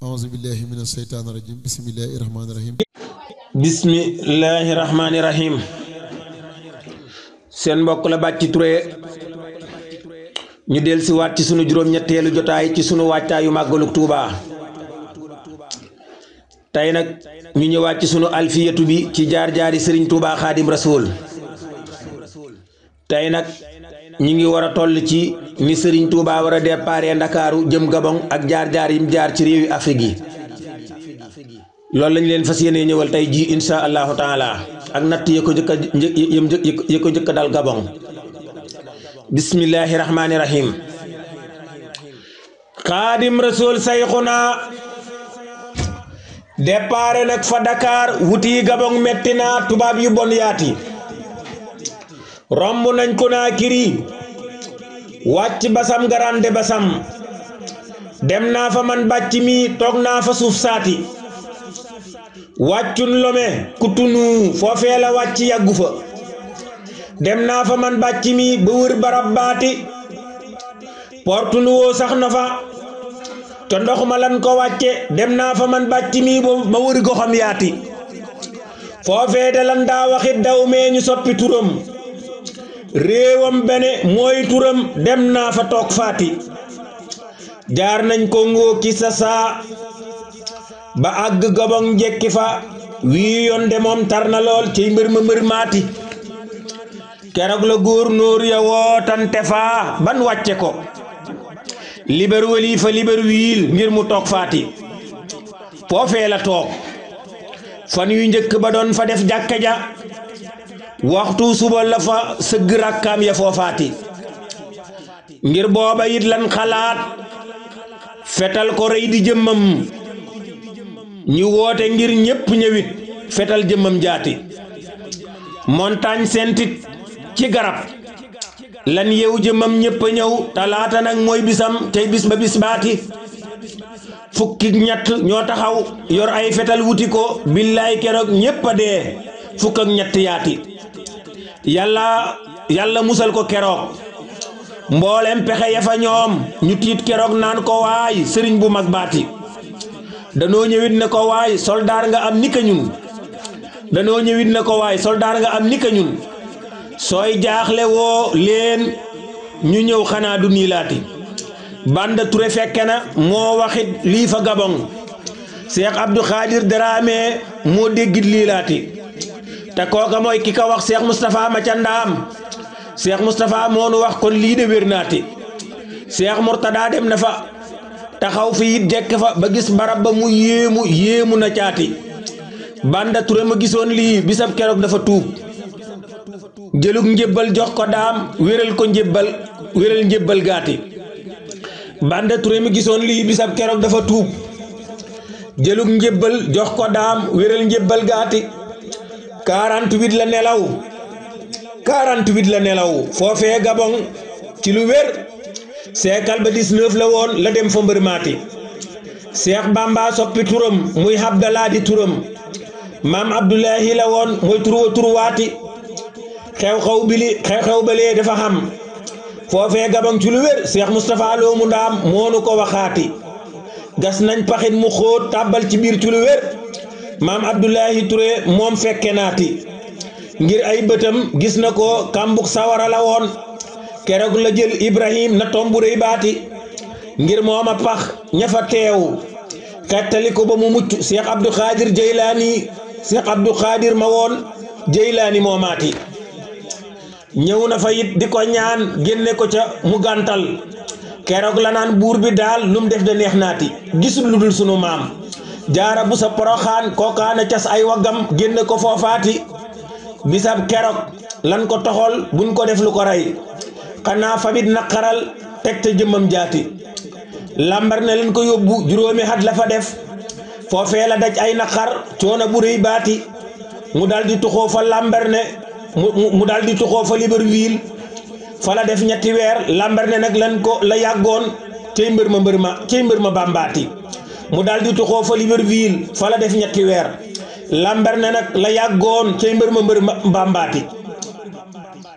أعوذ بالله من الشيطان الرجيم بسم الله الرحمن الرحيم bismillahi rahmaani rahim seen mbokk la Bathie Touré ñu del si waat ci sunu juróom-ñetteelu jotaay ci sunu wàccaayu màggaluk Tuuba tey nag ñu ñëwaat ci sunu alfiyatu bi ci jaar-jaari Sëriñ Tuuba Xaadim Rasuul tey nag ñi ngi war a toll ci ni Sëriñ Tuuba war a déparé Ndakaaru jëm Gabon ak jaar-jaar yim jaar ci réewi Afrique yi loolu lañ leen fas yéene ñëwal tey ji insha allahu taala ak natt ya ko njëkk dal Gabon bismillahi rahmaani rahim Xaadim Rasuul sayxuna départ nag fa Dakar wuti Gabon metti na tubaab yu bon yaati romb nañ Conakry wàcc Basam Grande Basam dem naa fa man Bathie mi toog naa fa suuf saati wàccun Lomé Cotonou foofee la wàcc yàggu fa dem naa fa man Bathie mi ba wër barab baati Porto-Nouveau sax na fa te ndox ma lan ko wàcce dem naa fa man Bathie mi ba wër goxam yaati foofee de lan daa waxit daw mee ñu soppi turam réewam bene mooy turam dem naa fa toog faati jaar nañ Congo Kinshasa ba àgg Gabon njekki fa wii yoon de moom tar na lool ci mbër maati keroog la gouverneur ya wootante fa ban wàcce ko Libreville fa Libreville ngir mu toog faati foofee la toog fan yu njëkk ba doon fa def jàkka ja waxtu suba la fa sëgg rakkaam ya foofaati ngir booba it lan xalaat fetal ko rey di jëmmam ñu woote ngir ñépp ñëwit fetal jëmmam jaati montagne sentit ci garab lan yew jëmmam ñépp a ñëw talaata nag mooy bisam tey bis ba bis baati fukki ñett ñoo taxaw yor ay fetal wuti ko billaay keroog ñépp a dee fukk ak ñett yaati yàlla musal ko keroog mboolem pexe ya fa ñoom ñu tiit keroog naan ko waay sëriñ bu mag baati danoo ñëwit ne ko waay soldaar nga am ni ka ñun danoo ñëwit ne ko waay soldaar nga am ni ka ñun sooy jaaxle woo leen ñu ñëw xanaa du nii laati Banda Touré fekke na moo waxit lii fa Gabon Cheikh Abdou Khadir Dramé moo déggit lii laati te kooka mooy ki ka wax Cheikh Moustapha ma ca Ndaam Cheikh Moustapha moo nu wax kon lii de wér naati Cheikh Mourtada dem na fa taxaw fi it jekk fa ba gis barab ba mu yéemu na caati Banda Touré ma gisoon lii bisab keroog dafa tuub jëlug njébbal jox ko daam wéral njébbal gaati Banda Touré mi gisoon lii bisab keroog dafa tuub jëlug njébbal jox ko daam wéral njébbal gaati 48 la nelaw foofee Gabon ci lu wér seekal ba 19 la woon la dem fa mbër maati Cheikh Bamba soppi turam muy Abdallah di turam maam Abdullahi la woon mooy turwaati xew-xew balee dafa xam foofee Gabon ci lu wér Cheikh Moustapha Lo mu ndaam moonu ko waxaati gas nañ paxit mu xóot tàbbal ci biir ci lu wér maam Abdullahi Touré moom fekke naati ngir ay bëtam gis na ko kambuk sawara la woon keroog la jël Ibrahim na tombu rëy baati ngir mooma pax ña fa teew xettali ko ba mu mucc Cheikh Abdou Khadir Jeylaani Cheikh Abdou Khadir ma woon Jeylaani moomaati ñëw na fa it di ko ñaan génne ko ca mu gàntal keroog la naan buur bi daal lum def de neex naati gisul lu dul sunu maam jaara bu sa poroxaan kookaana cas ay waggam génne ko foofaati bisab keroog lan ko toxol buñ ko def lu ko rey xanaa fabit naqaral teg te jëmmam jaati lambar ne leen ko yóbbu juróomi at la fa def foofee la daj ay naqar coono bu rëy baati mu daldi tuxoo fa lambar ne mu daldi tuxoo fa Libreville fa la def ñetti weer lambar ne nag lan ko la yàggoon cey mbër ma bambaati mu daldi tuxoo fa Libreville fa la def ñetti weer lambar ne nag la yàggoon cey mbër ma bambaati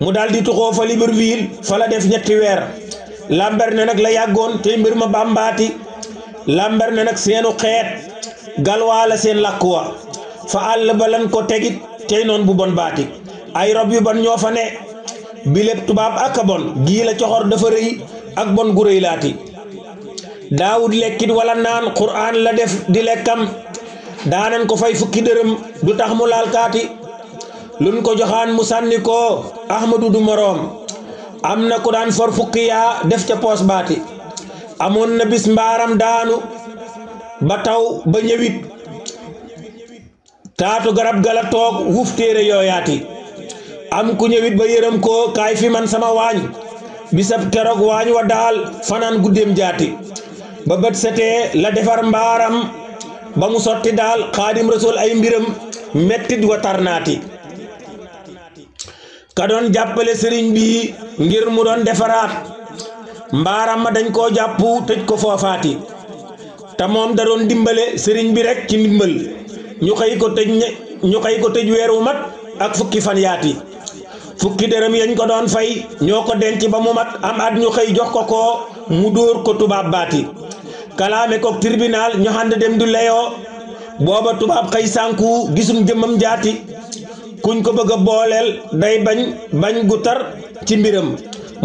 mu daldi tuxoo fa Libreville fa la def ñetti weer lambar ne nag la yàggoon cey mbër ma bambaati lambar na nag seenu xeet galwaala seen làkk wa fa àll ba lan ko tegit tey noon bu bon baati ay rob yu bon ñoo fa ne bileb tubaab ak a bon gii la coxor dafa rëy ak bon gu rëy laati daawud lekkit wala naan qur'aan la def di lekkam daanan ko fay fukki dërëm du tax mu laal kaati luñ ko joxaan mu sànni ko ahmadu du moroom am na ku daan for fukki yaa def ca poos baati amoon na bis mbaaram daanu ba taw ba ñëwit taatu garab gala toog wuf téere yooyaati am ku ñëwit ba yërëm ko kaay fi man sama waañ bisab keroog waañ wa daal fanaan guddeem jaati ba bët setee la defar mbaaram ba mu sotti daal xaadim rasul ay mbiram mettit wa tarnaati ka doon jàppale sëriñ bi ngir mu doon defaraat mbaaram ma dañ koo jàpp tëj ko foofaati te moom da doon dimbale sëriñ bi rek ci ndimbal ñu xëy ko tëj weer wu mat ak fukki fan yaati fukki dërëm yañ ko doon fay ñoo ko denc ba mu mat am at ñu xëy jox ko mu dóor ko tubaab baati kalaame ko tribunal ñu ànd dem du layoo booba tubaab xëy sànku gisum jëmmam jaati kuñ ko bëgg a booleel day bañ gu tar ci mbiram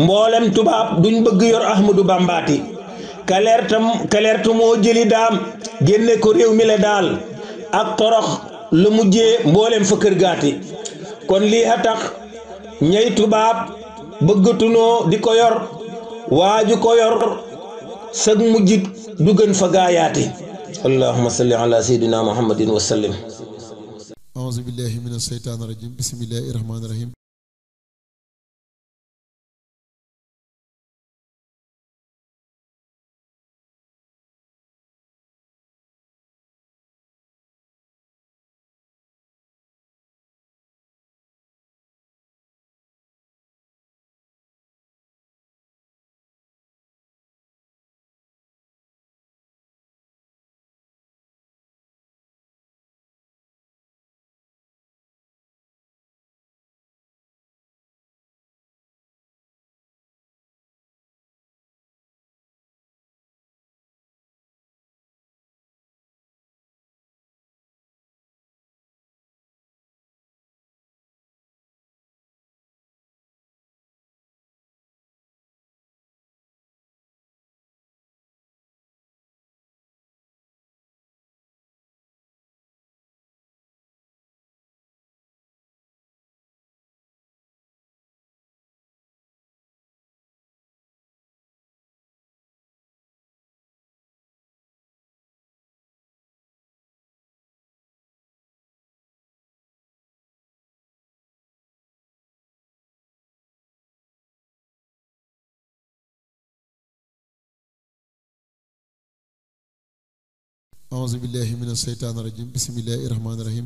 mboolem tubaab duñ bëgg yor ahmadu bambaati kaleertu moo jëli daam génne ko réew mi le daal ak torox la mujjee mboolem fa kër gaati kon lii a tax ñey tubaab bëggatunoo di ko yor waaju ko yor sag mujjit du gën fa gaayaati allahumma salli ala sayyidina muhammadin wa sallim auzu billahi min asheytaan rajim bismillahi rahmaani rahim auzu billahi min asheytaan rajim bismillahi rahmaani rahim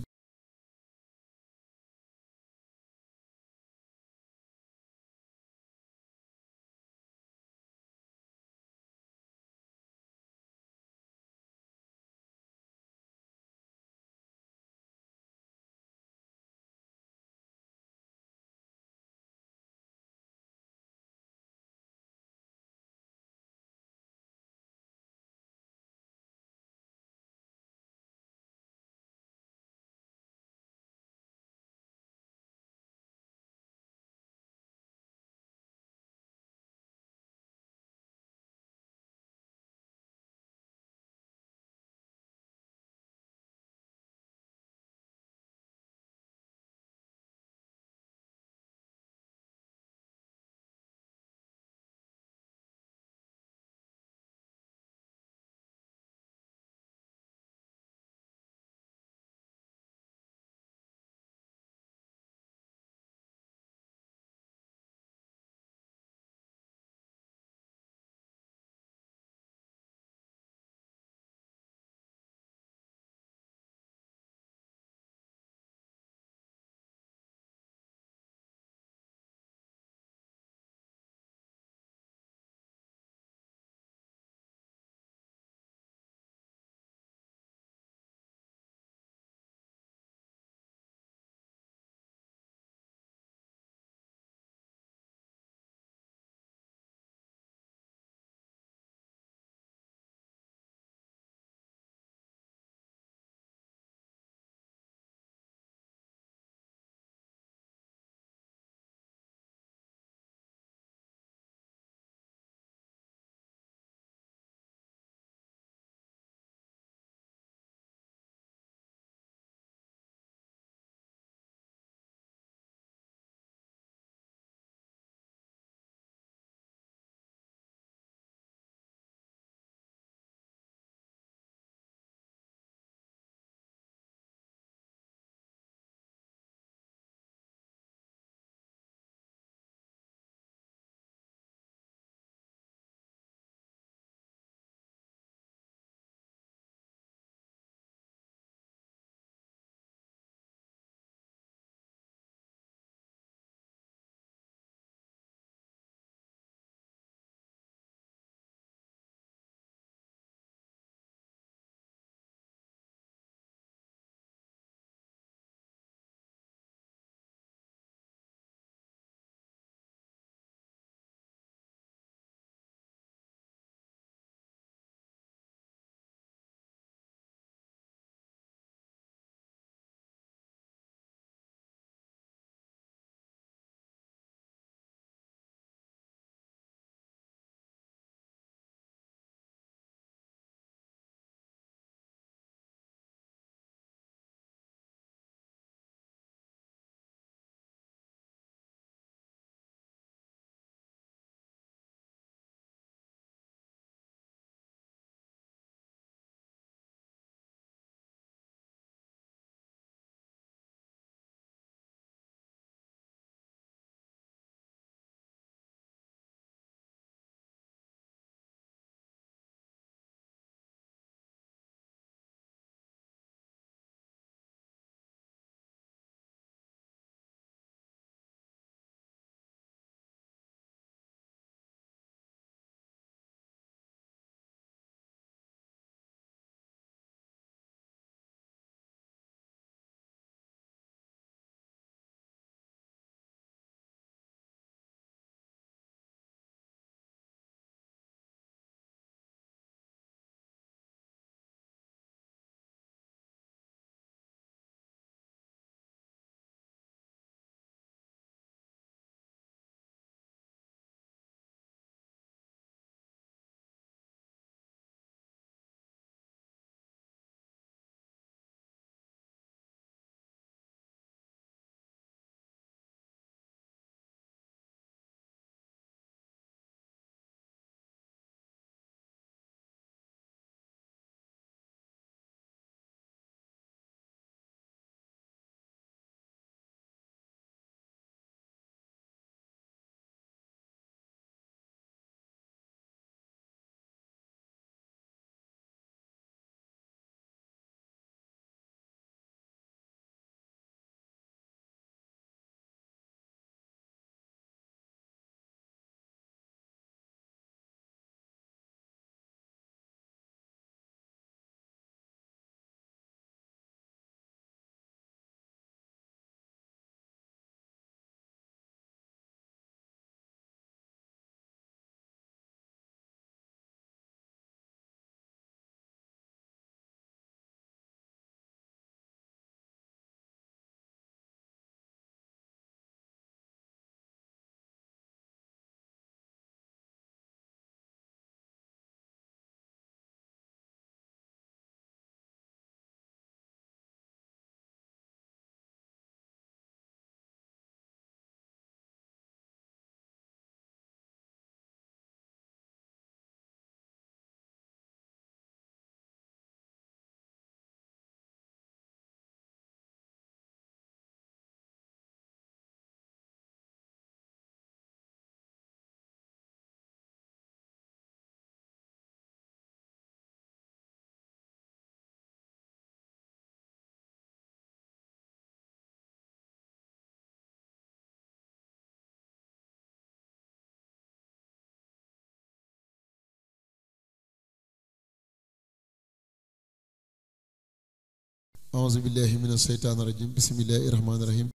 أعوذ بالله من الشيطان الرجيم بسم الله الرحمن الرحيم